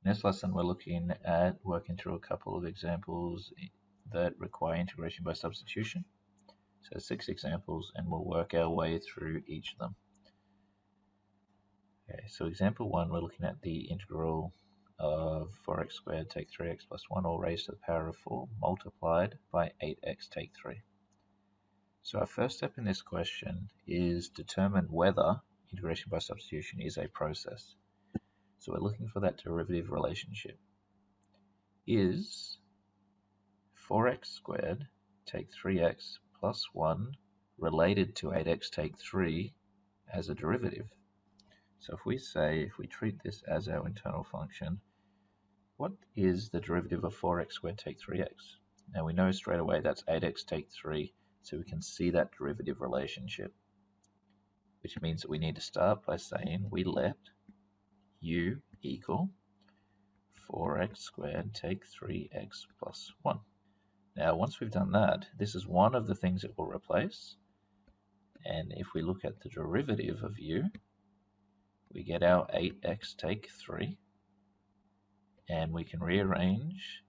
In this lesson, we're looking at working through a couple of examples that require integration by substitution. So 6 examples, and we'll work our way through each of them. Okay, so example 1, we're looking at the integral of 4x squared take 3x plus 1 all raised to the power of 4 multiplied by 8x take 3. So our first step in this question is determine whether integration by substitution is a process. So we're looking for that derivative relationship. Is 4x squared take 3x plus 1 related to 8x take 3 as a derivative? So if we treat this as our internal function, what is the derivative of 4x squared take 3x? Now we know straight away that's 8x take 3, so we can see that derivative relationship, which means that we need to start by saying we let u equal 4x squared take 3x plus 1. Now once we've done that, this is one of the things it will replace, and if we look at the derivative of u, we get our 8x take 3, and we can rearrange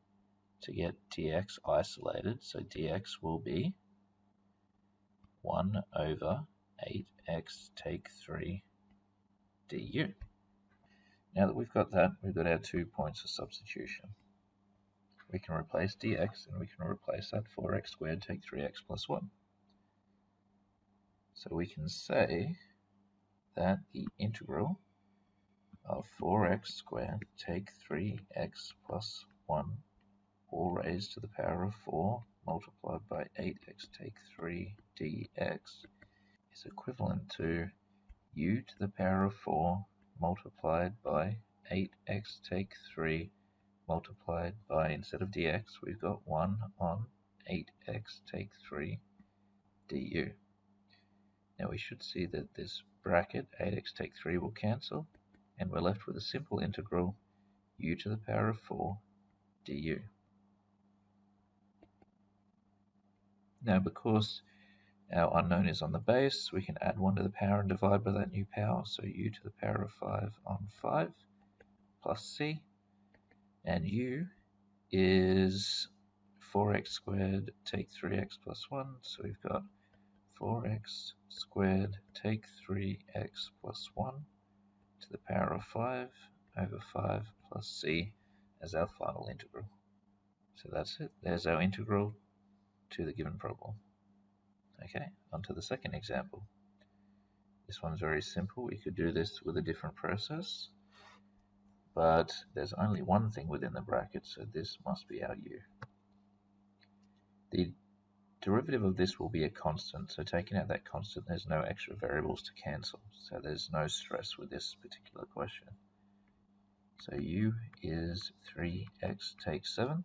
to get dx isolated, so dx will be 1 over 8x take 3 du. Now that we've got that, we've got our 2 points of substitution. We can replace dx, and we can replace that 4x squared take 3x plus 1. So we can say that the integral of 4x squared take 3x plus 1 all raised to the power of 4 multiplied by 8x take 3 dx is equivalent to u to the power of 4 multiplied by 8x take 3 multiplied by, instead of dx, we've got 1 on 8x take 3 du. Now we should see that this bracket 8x take 3 will cancel, and we're left with a simple integral u to the power of 4 du. Now because our unknown is on the base, we can add 1 to the power and divide by that new power, so u to the power of 5 on 5 plus c, and u is 4x squared take 3x plus 1, so we've got 4x squared take 3x plus 1 to the power of 5 over 5 plus c as our final integral. So that's it. There's our integral to the given problem. Okay, on to the second example. This one's very simple. We could do this with a different process, but there's only one thing within the bracket, so this must be our u. The derivative of this will be a constant, so taking out that constant, there's no extra variables to cancel, so there's no stress with this particular question. So u is 3x take 7,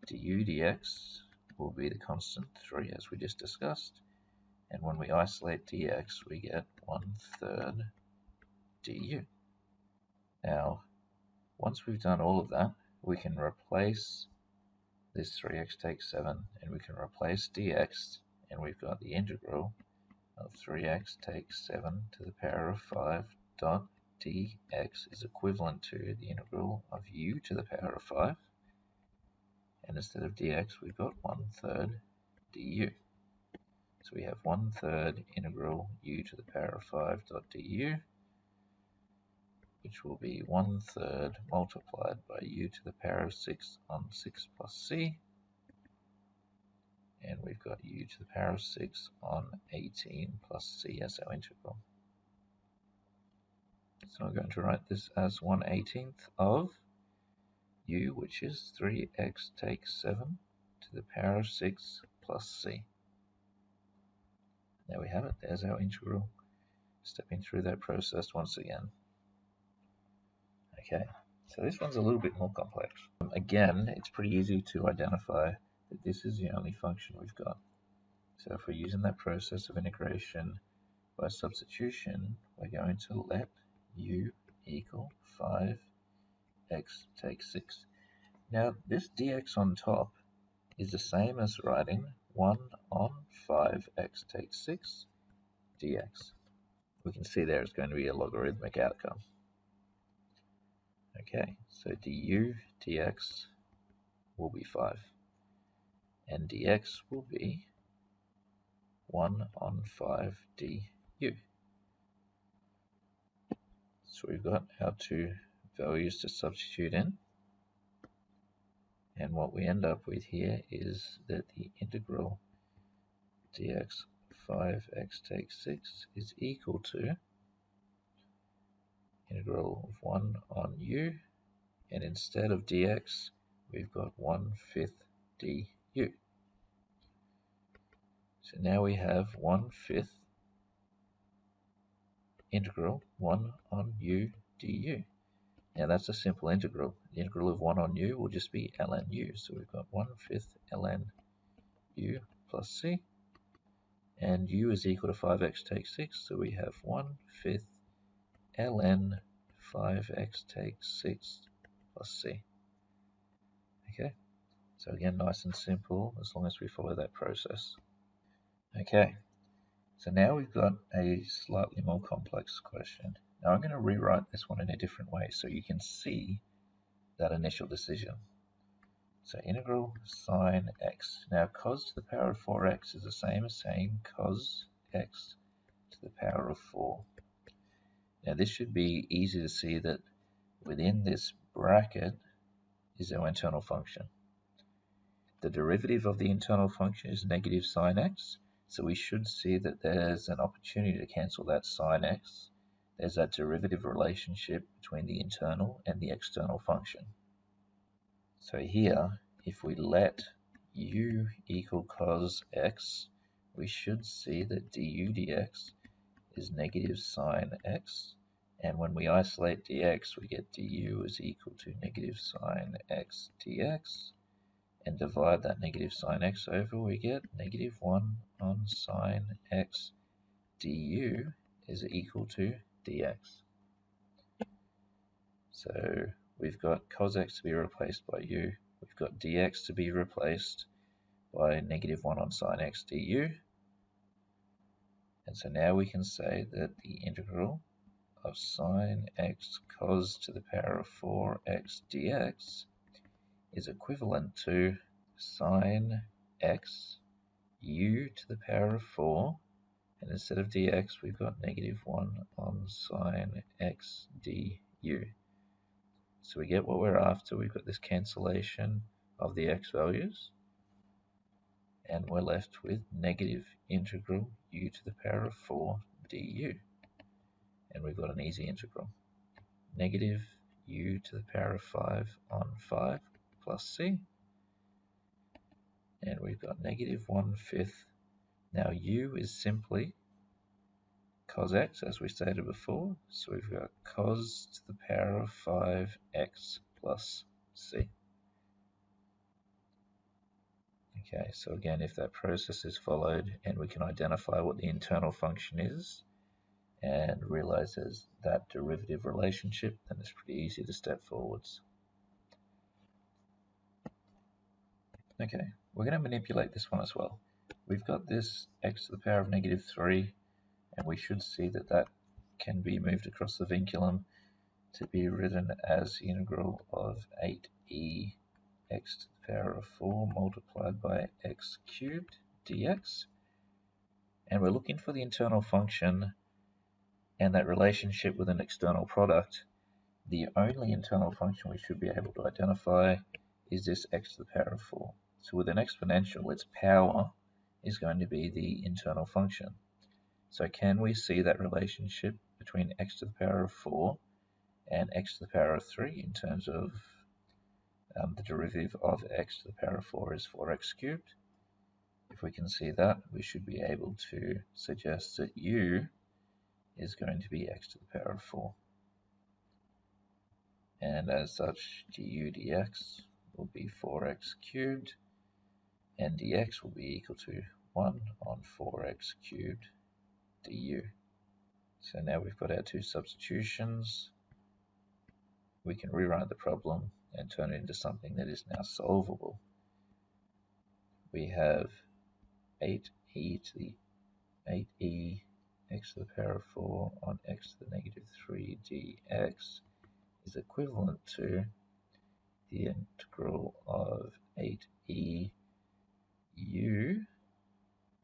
du dx will be the constant 3 as we just discussed, and when we isolate dx we get 1/3 du. Now once we've done all of that, we can replace this 3x take 7, and we can replace dx, and we've got the integral of 3x take 7 to the power of 5 dot dx is equivalent to the integral of u to the power of 5, and instead of dx we've got 1/3 du. So we have 1/3 integral u to the power of 5 dot du, which will be 1/3 multiplied by u to the power of 6 on 6 plus c, and we've got u to the power of 6 on 18 plus c as our integral. So I'm going to write this as 1/18 of u, which is 3x take 7 to the power of 6 plus c. There we have it. There's our integral. Stepping through that process once again. Okay, so this one's a little bit more complex. Again, it's pretty easy to identify that this is the only function we've got. So if we're using that process of integration by substitution, we're going to let u equal 5x take 6. Now this dx on top is the same as writing 1 on 5x take 6 dx. We can see there it's going to be a logarithmic outcome. Okay, so du dx will be 5, and dx will be 1 on 5 du. So we've got our two values to substitute in, and what we end up with here is that the integral dx 5x take 6 is equal to integral of 1 on u, and instead of dx we've got 1/5 du. So now we have 1/5 integral 1 on u du. Now that's a simple integral. The integral of 1 on u will just be ln u. So we've got 1/5 ln u plus c, and u is equal to 5x take 6, so we have 1/5 ln 5x take 6 plus c. Okay, so again, nice and simple as long as we follow that process. Okay, so now we've got a slightly more complex question. Now I'm going to rewrite this one in a different way so you can see that initial decision. So integral sine x. Now cos to the power of 4x is the same as saying cos x to the power of 4. Now this should be easy to see that within this bracket is our internal function. The derivative of the internal function is negative sine x, so we should see that there's an opportunity to cancel that sine x. There's that derivative relationship between the internal and the external function. So here, if we let u equal cos x, we should see that du dx is negative sine x, and when we isolate dx, we get du is equal to negative sine x dx, and divide that negative sine x over, we get negative 1 on sine x du is equal to dx. So we've got cos x to be replaced by u, we've got dx to be replaced by negative 1 on sine x du, and so now we can say that the integral of sine x cos to the power of 4x dx is equivalent to sine x u to the power of 4, and instead of dx we've got negative 1 on sine x du. So we get what we're after. We've got this cancellation of the x values, and we're left with negative integral u to the power of 4 du. And we've got an easy integral. Negative u to the power of 5 on 5 plus c. And we've got negative 1/5. Now u is simply cos x, as we stated before. So we've got cos to the power of 5x plus c. Okay, so again, if that process is followed and we can identify what the internal function is and realize there's that derivative relationship, then it's pretty easy to step forwards. Okay, we're going to manipulate this one as well. We've got this x to the power of negative 3, and we should see that that can be moved across the vinculum to be written as the integral of 8e x to the power of 4 multiplied by x cubed dx. And we're looking for the internal function and that relationship with an external product. The only internal function we should be able to identify is this x to the power of 4. So with an exponential, its power is going to be the internal function. So can we see that relationship between x to the power of 4 and x to the power of 3 in terms of the derivative of x to the power of 4 is 4x cubed? If we can see that, we should be able to suggest that u is going to be x to the power of 4. And as such, du dx will be 4x cubed, and dx will be equal to 1 on 4x cubed du. So now we've got our two substitutions. We can rewrite the problem and turn it into something that is now solvable. We have 8e x to the power of 4 on x to the negative 3 dx is equivalent to the integral of 8e u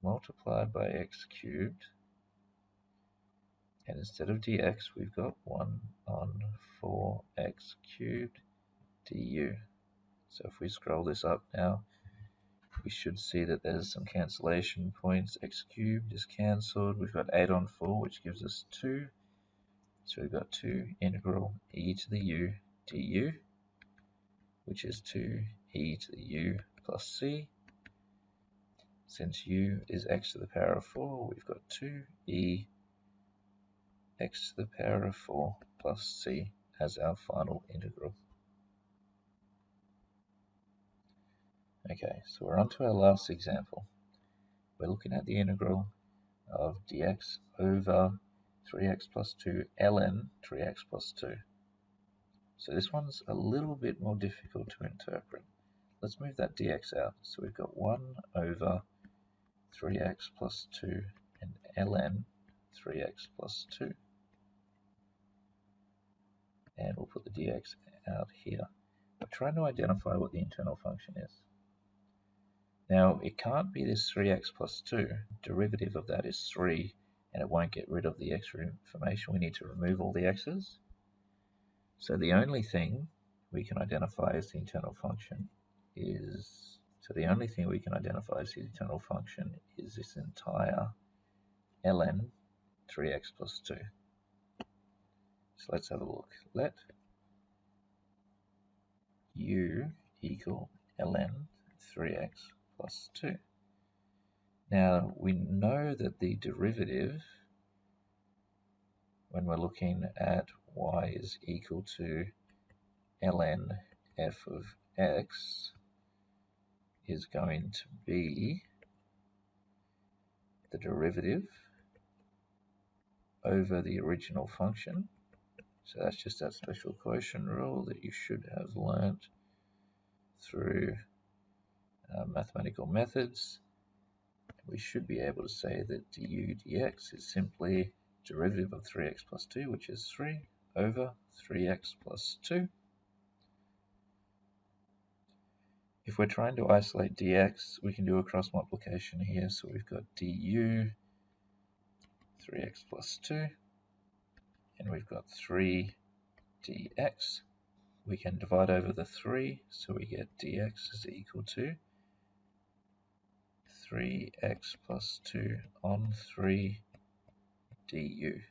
multiplied by x cubed, and instead of dx we've got 1 on 4x cubed du. So if we scroll this up now, we should see that there's some cancellation points. X cubed is cancelled. We've got 8 on 4, which gives us 2. So we've got 2 integral e to the u du, which is 2e to the u plus c. Since u is x to the power of 4, we've got 2e x to the power of 4 plus c as our final integral. Okay, so we're on to our last example. We're looking at the integral of dx over 3x plus 2 ln 3x plus 2. So this one's a little bit more difficult to interpret. Let's move that dx out. So we've got 1 over 3x plus 2 and ln 3x plus 2. And we'll put the dx out here. We're trying to identify what the internal function is. Now, it can't be this 3x plus 2. Derivative of that is 3, and it won't get rid of the extra information. We need to remove all the x's. So the only thing we can identify as the internal function is this entire ln 3x plus 2. So let's have a look. Let u equal ln 3x plus 2. Now, we know that the derivative, when we're looking at y is equal to ln f of x, is going to be the derivative over the original function. So that's just that special quotient rule that you should have learnt through mathematical methods. We should be able to say that du dx is simply derivative of 3x plus 2, which is 3 over 3x plus 2. If we're trying to isolate dx, we can do a cross multiplication here. So we've got du 3x plus 2, and we've got 3 dx. We can divide over the 3, so we get dx is equal to 3x plus 2 on 3 du.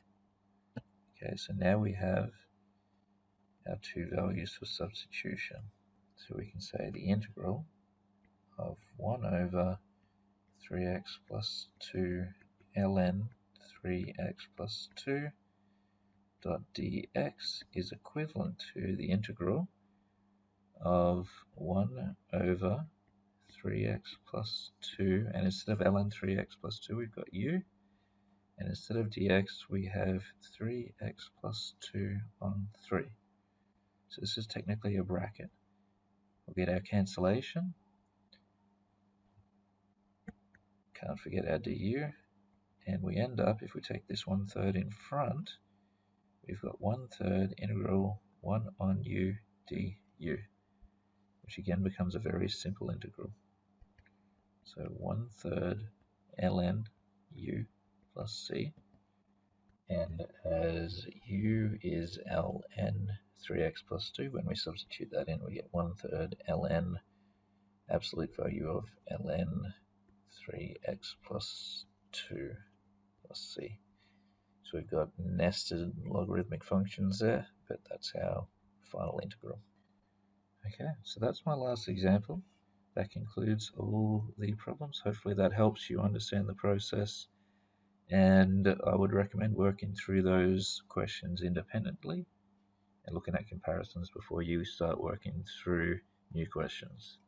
Okay, so now we have our two values for substitution. So we can say the integral of 1 over 3x plus 2 ln 3x plus 2 dot dx is equivalent to the integral of 1 over 3x plus 2, and instead of ln 3x plus 2 we've got u, and instead of dx we have 3x plus 2 on 3. So this is technically a bracket. We'll get our cancellation, can't forget our du, and we end up, if we take this 1/3 in front, we've got 1/3 integral 1 on u du, which again becomes a very simple integral. So 1/3 ln u plus c, and as u is ln 3x plus 2, when we substitute that in we get 1/3 ln absolute value of ln 3x plus 2 plus c. So we've got nested logarithmic functions there, but that's our final integral. Okay, so that's my last example. That concludes all the problems. Hopefully that helps you understand the process, and I would recommend working through those questions independently and looking at comparisons before you start working through new questions.